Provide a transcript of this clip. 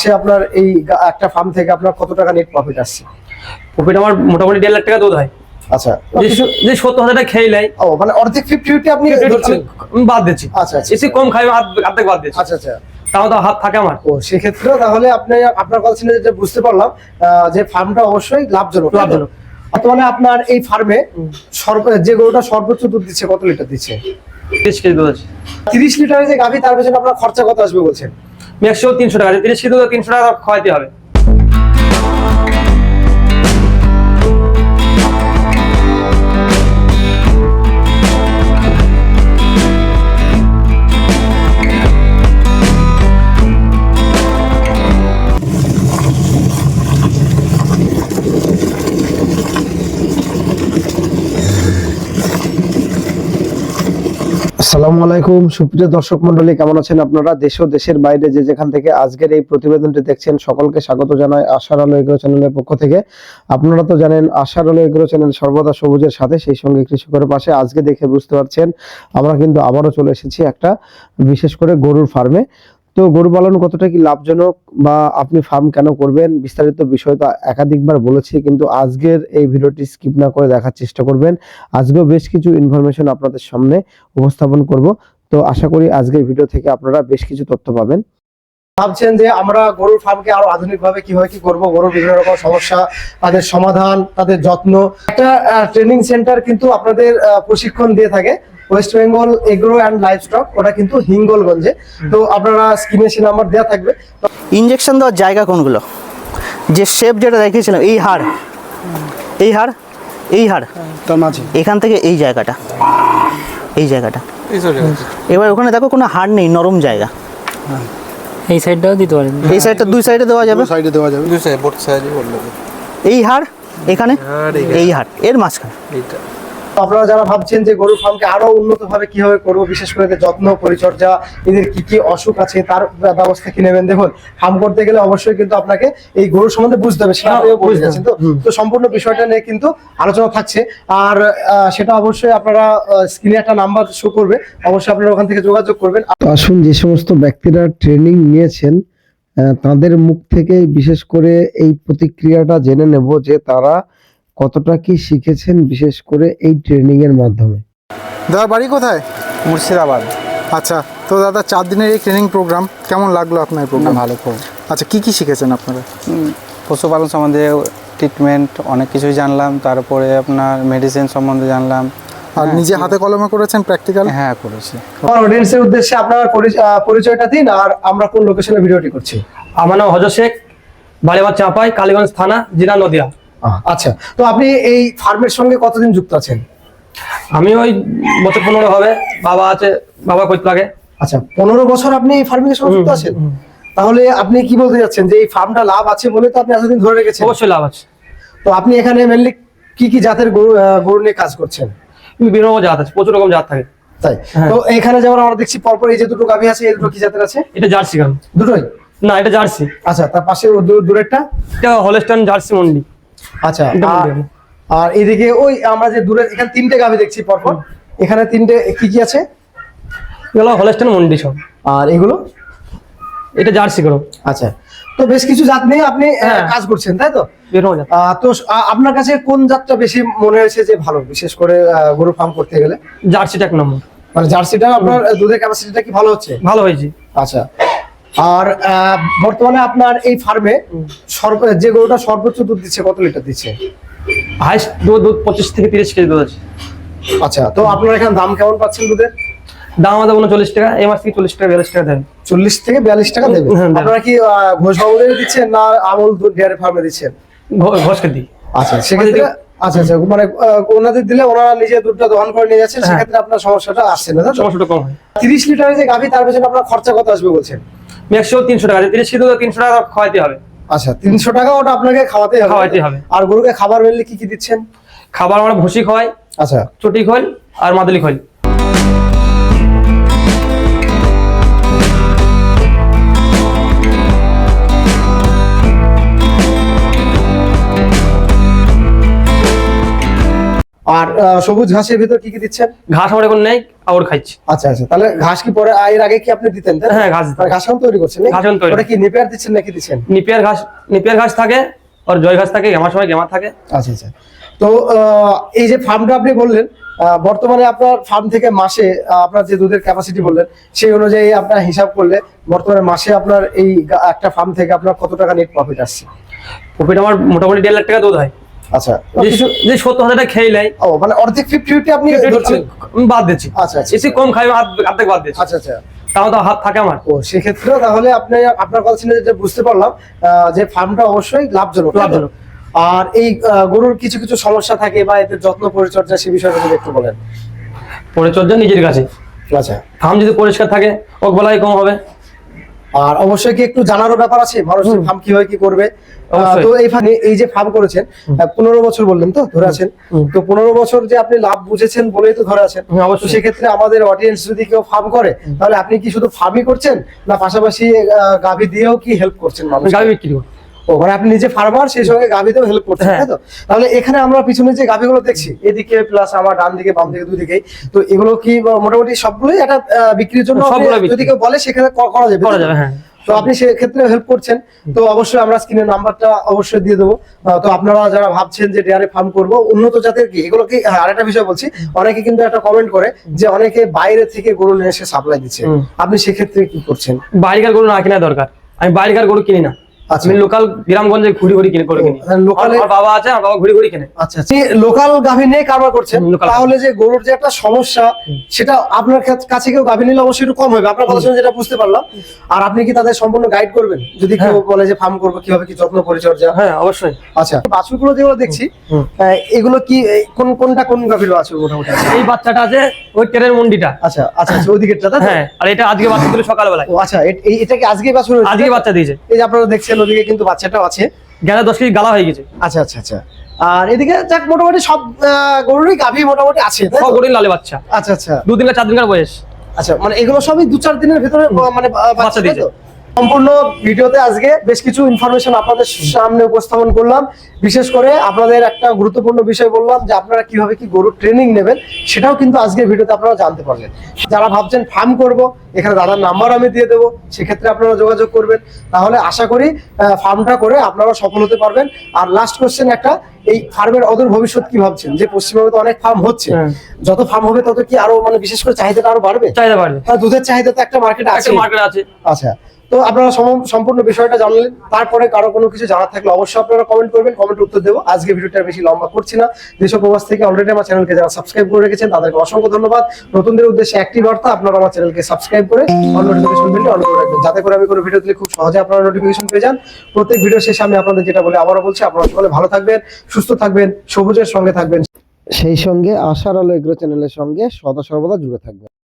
সে আপনার এই একটা ফার্ম থেকে আপনার কত টাকা নেট প্রফিট আসছে? প্রফিট আমার মোটামুটি 1.5 লাখ টাকা দুধ হয়। আচ্ছা, যে 70,000 টাকা খেয়ে নেয়। ও মানে অর্ধেক 50-50 আপনি বাদ দিচ্ছি। আচ্ছা আচ্ছা, এসে কম খাই অর্ধেক বাদ দিচ্ছি। আচ্ছা আচ্ছা, তাও তো হাত থাকে আমার। ও সেক্ষেত্রে তাহলে আপনি আপনার কথা শুনে যেটা বুঝতে পারলাম যে ফার্মটা অবশ্যই লাভজনক। বর্তমানে আপনার এই ফার্মে যে গরুটা সর্বোচ্চ দুধ দিচ্ছে কত লিটার দিচ্ছে? 30 কেজি দুধ আছে। 30 লিটারের যে গাভী, তার পেছনে আপনার খরচা কত আসবে বলছেন? ম্যাক্সিমাম 300 টাকা। 30 কেজি দুধ 300 টাকা খাওয়াইতে হবে। আসসালামু আলাইকুম সুপ্রিয় দর্শক মন্ডলী, কেমন আছেন আপনারা? দেশ ও দেশের বাইরে যে যেখান থেকে আজকের এই প্রতিবেদনটি দেখছেন সকলকে স্বাগত জানাই আশার আলো এগ্রো চ্যানেলের পক্ষ থেকে। আপনারা তো জানেন আশার আলো এগ্রো চ্যানেল সর্বদা সবুজের সাথে, সেই সঙ্গে কৃষকের পাশে। আজকে দেখে বুঝতে পারছেন আমরা কিন্তু আবারও চলে এসেছি একটা বিশেষ করে গরুর ফার্মে। তো গরু পালন কতটা কি লাভজনক বা আপনি ফার্ম কেন করবেন, বিস্তারিত বিষয় তো একাধিকবার বলেছি, কিন্তু আজকের এই ভিডিওটি স্কিপ না করে দেখার চেষ্টা করবেন। আজকেও বেশ কিছু ইনফরমেশন আপনাদের সামনে উপস্থাপন করব। তো আশা করি আজকের ভিডিও থেকে আপনারা বেশ কিছু তথ্য পাবেন। ভাবছেন যে আমরা গরুর ফার্মকে আরো আধুনিক ভাবে কিভাবে কি করব, গরুর বিভিন্ন রকম সমস্যা, তাদের সমাধান, তাদের যত্ন, একটা ট্রেনিং সেন্টার কিন্তু আপনাদের প্রশিক্ষণ দিয়ে থাকে West Bengal agro and livestock, ওটা কিন্তু হিঙ্গলগঞ্জে। তো আপনারা স্ক্রিনে সে নাম্বার দেওয়া থাকবে। ইনজেকশন দেওয়ার জায়গা কোনগুলো, যে শেপ যেটা দেখিয়েছিলাম, এই হাড়, এই হাড়, এই হাড়, তার মাঝে এখান থেকে এই জায়গাটা, এই জায়গাটা, এবার ওখানে দেখো কোনো হাড় নেই, নরম জায়গা। এই সাইডটাও দিতে পারেন, এই সাইডটা দুই সাইডে দেওয়া যাবে, সাইডে দেওয়া যাবে, দুই সাইড বোথ সাইডে বললো। এই হাড় এখানে, এই হাড় এর মাঝখানে। এইটা আপনারা যারা ভাবছেন যে গরুর ফার্মকে আরো উন্নত ভাবে কিভাবে করবো, বিশেষ করে এদের যত্ন পরিচর্যা, এদের কি কি অসুখ আছে তার ব্যবস্থা কি নেবেন, দেখুন ফার্ম করতে গেলে অবশ্যই কিন্তু আপনাকে এই গরুর সম্বন্ধে বুঝতে হবে, সেটা আপনিও বুঝে যাচ্ছেন। তো সম্পূর্ণ বিষয়টা নিয়ে কিন্তু আলোচনা থাকছে, আর সেটা অবশ্যই আপনারা স্ক্রিনে একটা নাম্বার শো করবে, অবশ্যই আপনারা ওখান থেকে যোগাযোগ করবেন। আসুন, যে সমস্ত ব্যক্তিরা ট্রেনিং নিয়েছেন তাদের মুখ থেকে বিশেষ করে এই প্রতিক্রিয়াটা জেনে নেব যে তারা কতটা কি শিখেছেন, বিশেষ করে এই ট্রেনিং এর মাধ্যমে। দাদা বাড়ি কোথায়? মুর্শিদাবাদ। আচ্ছা, তো দাদা 4 দিনের এই ট্রেনিং প্রোগ্রাম কেমন লাগলো আপনার এই প্রোগ্রাম? ভালো খুব। আচ্ছা, কি কি শিখেছেন আপনারা? পশুপালন সম্বন্ধে ট্রিটমেন্ট অনেক কিছুই জানলাম, তারপরে আপনার মেডিসিন সম্বন্ধে জানলাম। আর নিজে হাতে কলমে করেছেন প্র্যাকটিক্যাল? হ্যাঁ করেছি। আমার অডিয়েন্সের উদ্দেশ্যে আপনার পরিচয়টা দিন, আর আমরা কোন লোকেশনে ভিডিওটি করছি। আমার নাম হজর শেখ, বাড়ি আমার চাপাই, কালীগঞ্জ থানা, জেলা নদিয়া। আচ্ছা, তো আপনি এই ফার্মের সঙ্গে কতদিন যুক্ত আছেন? আমি ওই বছর 15 হবে, বাবা আছে, বাবা করতে লাগে। আচ্ছা, 15 বছর আপনি এই ফার্মিং এর সঙ্গে যুক্ত আছেন। তাহলে আপনি কি বলতে যাচ্ছেন যে এই ফার্মটা লাভ আছে বলে তো আপনি এতদিন ধরে রেখেছেন? অবশ্যই লাভ আছে। তো আপনি এখানে মেনলি কি কি জাতের গরু নিয়ে কাজ করছেন? বিভিন্ন রকম জাত আছে, প্রচুর রকম জাত থাকে। তাই? তো এখানে যেমন আমরা দেখছি পরপর এই যে দুটো গাভী আছে, এই দুটো কি জাতের আছে? এটা জার্সি গান। দুটোই? না, এটা জার্সি। আচ্ছা, তার পাশে দূরেরটা? এটা হলস্টাইন জার্সি মন্ডি। আচ্ছা, এটা মন্ডি। আর এদিকে ওই আমরা যে দূরে এখানে 3টে গাভী দেখছি পরপর, এখানে 3টে কি কি আছে? এগুলো হলস্টাইন মন্ডি সব। আর এগুলো? এটা জার্সি করো। আচ্ছা, তো বেশ কিছু জাত নিয়ে আপনি কাজ করছেন, তাই তো? বিভিন্ন জাত। তো আপনার কাছে কোন জাতটা বেশি মনে হয়েছে যে ভালো, বিশেষ করে গরু ফার্ম করতে গেলে? জার্সিটা 1 নম্বর। মানে জার্সিটা আপনার দুধের ক্যাপাসিটিটা কি ভালো হচ্ছে? ভালো হয়েছে। আচ্ছা, আর বর্তমানে আপনার এই ফার্মে যে গরুটা সর্বোচ্চ দুধ দিচ্ছে কত লিটার দিচ্ছে? হাইস্ট দুধ 25 থেকে 30 কেজি দুধ আছে। আচ্ছা, তো আপনার এখানে দাম কেমন পাচ্ছেন দুধের? দাম আমাদের 39 টাকা, এই মাস থেকে 40 টাকা 42 টাকা দেন। 40 থেকে 42 টাকা দেবে। হ্যাঁ, দেবে। আপনারা কি ঘোষ বাবুদের দিচ্ছেন না আমুল দুধ ডেয়ারি ফার্মে দিচ্ছেন? ঘষকে দিই। আচ্ছা, সেক্ষেত্রে আচ্ছা আচ্ছা, মানে ওনাদের দিলে ওনারা নিজে দুধটা দহন করে নিয়ে যাচ্ছেন, সেক্ষেত্রে আপনার সমস্যাটা আসছে না। সমস্যাটা কম হয়। 30 লিটারের যে গাভী, তার পেছনে আপনার খরচা কত আসবে বলছেন? ম্যাক্সিমাম 300 টাকা। 30 কেজি দুধ 300 টাকা খাওয়াইতে হবে। আচ্ছা, 300 টাকা ওটা আপনাকে খাওয়াতে হবে। আর গরুকে খাবার মেনলি কি কি দিচ্ছেন? খাবার আমরা ভুসি খাওয়াই, আচ্ছা, চটি খোল আর মাদুলি খোল। আর সবুজ ঘাসের ভিতর কি কি দিচ্ছেন? ঘাস আমার এখন নেই, আবার খাইছি। আচ্ছা আচ্ছা, তাহলে ঘাস কি পরে এর আগে কি আপনি দিতেন? তাই না? হ্যাঁ, ঘাস দিতাম। মানে ঘাস এখন তৈরি করছেন নাকি? ঘাস এখন তৈরি। ওটা কি নেপিয়ার দিচ্ছেন নাকি দিচ্ছেন? নিপিয়ার ঘাস থাকে, আর জয় ঘাস থাকে, আমার সময় গেমা থাকে। আচ্ছা আচ্ছা। তো এই যে ফার্মটা আপনি বললেন, বর্তমানে আপনার ফার্ম থেকে মাসে আপনার যে দুধের ক্যাপাসিটি বললেন সেই অনুযায়ী আপনার হিসাব করলে বর্তমানে মাসে আপনার এই একটা ফার্ম থেকে আপনার কত টাকা নেট প্রফিট আসছে? প্রফিট আমার মোটামুটি 1.5 লাখ টাকা দুধ হয়। আচ্ছা, যে 70,000 টাকা খেয়ে নেয়, ও মানে অর্ধেক 50-50 আপনি ধরছেন? আমি বাদ দিচ্ছি। আচ্ছা আচ্ছা বেশি কম খাই, অর্ধেক বাদ দিচ্ছি। আচ্ছা আচ্ছা। তাও তো হাত থাকে আমার। ও সেক্ষেত্রে তাহলে আপনি আপনার কথা শুনে যেটা বুঝতে পারলাম যে ফার্মটা অবশ্যই লাভজনক। আর এই গরুর কিছু কিছু সমস্যা থাকে বা এদের যত্ন পরিচর্যা সে বিষয়ে যদি একটু বলেন। পরিচর্যা নিজের কাছে, আচ্ছা। ফার্ম যদি পরিষ্কার থাকে ওকবেলায় কম হবে। আর অবশ্যই কি একটু জানারও ব্যাপার আছে মানুষের ফার্ম কিভাবে কি করবে। অবশ্যই। তো এই যে ফার্ম করেছেন 15 বছর বললেন তো ধরে আছেন, তো 15 বছর যে আপনি লাভ বুঝেছেন বলেই তো ধরে আছেন। অবশ্যই। সেক্ষেত্রে আমাদের অডিয়েন্স যদি কেউ ফার্ম করে তাহলে আপনি কি শুধু ফার্মই করছেন না পাশাপাশি গাভী দিয়েও কি হেল্প করছেন মানুষ? গাভী বিক্রি করি। ও মানে আপনি নিজে ফার্মার, সেই সঙ্গে গাভীতেও হেল্প করছেন, হ্যাঁ। তাই তো? তাহলে এখানে আমরা পিছনে যে গাভীগুলো দেখছি এদিকে প্লাস আমার ডান দিকে বাম দিকে দুদিকেই, তো এগুলো কি মোটামুটি সবগুলোই একটা বিক্রির জন্য সবগুলো বিক্রি। যদি কেউ বলে সেখানে করা যাবে? করা যাবে, হ্যাঁ। তো আপনি সেক্ষেত্রে হেল্প করছেন, তো অবশ্যই আমরা স্ক্রিনের নাম্বারটা অবশ্যই দিয়ে দেবো। তো আপনারা যারা ভাবছেন যে ডেয়ারি ফার্ম করবো উন্নত জাতের কি এগুলো কি, আরেকটা বিষয় বলছি, অনেকে কিন্তু একটা কমেন্ট করে যে অনেকে বাইরে থেকে গরু নিয়ে এসে সাপ্লাই দিচ্ছে, আপনি সেক্ষেত্রে কি করছেন? বাইরেকার গরু না কেনা দরকার, আমি বাইরেকার গরু কিনি না। আচ্ছা। আমি লোকাল গ্রামগঞ্জে ঘুরি ঘুরি কিনে করে কিনি। লোকালে আমার বাবা আছে, আমার বাবা ঘুরি ঘুরি কিনে। আচ্ছা, লোকাল গাভী নিয়ে কারবার করছেন, local তাহলে যে গরুর যে একটা সমস্যা সেটা আপনার কাছে কেউ গাভী নিলে অবশ্যই একটু কম হবে, আপনার কথা শুনে যেটা বুঝতে পারলাম। আর আপনি কি তাদের সম্পূর্ণ গাইড করবেন যদি কেউ বলে যে ফার্ম করবো, কিভাবে কি যত্ন পরিচর্যা? হ্যাঁ, অবশ্যই। আচ্ছা, বাছুরগুলো যেগুলো দেখছি এগুলো কি কোন গাভীর বাছুর মোটামুটি? এই বাচ্চাটা আছে ওই ট্রেনের মুন্ডিটা। আচ্ছা আচ্ছা আচ্ছা, ওইদিকেরটা তাই তো? হ্যাঁ, আর এটা আজকে বাচ্চা দিল সকালবেলায়। ও আচ্ছা, এটা কি আজকে বাছুর হয়েছে? আজকে বাচ্চা দিয়েছে। এই যে আপনারা দেখছেন ওদিকে কিন্তু বাচ্চাটাও আছে। গেলে 10 কেজি গালা হয়ে গেছে। আচ্ছা আচ্ছা আচ্ছা। আর এদিকে যাক মোটামুটি সব গরুরই গাভী মোটামুটি আছে, তাই তো? সব গরুই লালে বাচ্চা। আচ্ছা আচ্ছা 2 দিন 4 দিনের বয়স। আচ্ছা, মানে এগুলো সবই 2-4 দিনের ভিতরে মানে বাচ্চা দিয়েছে। দিয়েছে। সম্পূর্ণ ভিডিওতে আজকে বেশ কিছু ইনফরমেশন আপনাদের সামনে উপস্থাপন করলাম। বিশেষ করে আপনাদের একটা গুরুত্বপূর্ণ বিষয় বললাম যে আপনারা কিভাবে কি গরুর ট্রেনিং নেবেন, সেটাও কিন্তু আজকের ভিডিওতে আপনারা জানতে পারলেন। যারা ভাবছেন ফার্ম করব, এখানে দাদার নাম্বার আমি দিয়ে দেবো, সেক্ষেত্রে আপনারা যোগাযোগ করবেন। তাহলে আশা করি ফার্মটা করে আপনারা সফল হতে পারবেন। আর লাস্ট কোশ্চেন একটা, এই ফার্মের অদূর ভবিষ্যৎ কি ভাবছেন? যে পশ্চিমবঙ্গে তো অনেক ফার্ম হচ্ছে, যত ফার্ম হবে তত কি আরো মানে বিশেষ করে চাহিদাটা আরো বাড়বে? চাহিদা বাড়বে। হ্যাঁ, দুধের চাহিদা তো একটা মার্কেট আছে। একটা মার্কেট আছে। আচ্ছা, তো আপনারা সম্পূর্ণ বিষয়টা জানলেন। তারপরে কারো কোনো কিছু জানার থাকলে অবশ্যই আপনারা কমেন্ট করবেন, কমেন্ট উত্তর দেবো। আজকে ভিডিওটা বেশি লম্বা করছি না। দেশ ও প্রবাস থেকে অলরেডি আমার চ্যানেলকে যারা সাবস্ক্রাইব করে রেখেছেন তাদেরকে অসংখ্য ধন্যবাদ। নতুনদের উদ্দেশ্যে একটি বার্তা, আপনারা আমার চ্যানেলকে সাবস্ক্রাইব করে অল নোটিফিকেশন বেলটি অন করে রাখবেন, যাতে করে আমি কোনো ভিডিও দিলে খুব সহজে আপনারা নোটিফিকেশন পেয়ে যান। প্রত্যেক ভিডিও শেষে আমি আপনাদের যেটা বলে আবারও বলছি, আপনারা সকলে ভালো থাকবেন, সুস্থ থাকবেন, সবুজের সঙ্গে থাকবেন, সেই সঙ্গে আশার আলো এগ্রো চ্যানেলের সঙ্গে সদা সর্বদা জুড়ে থাকবেন।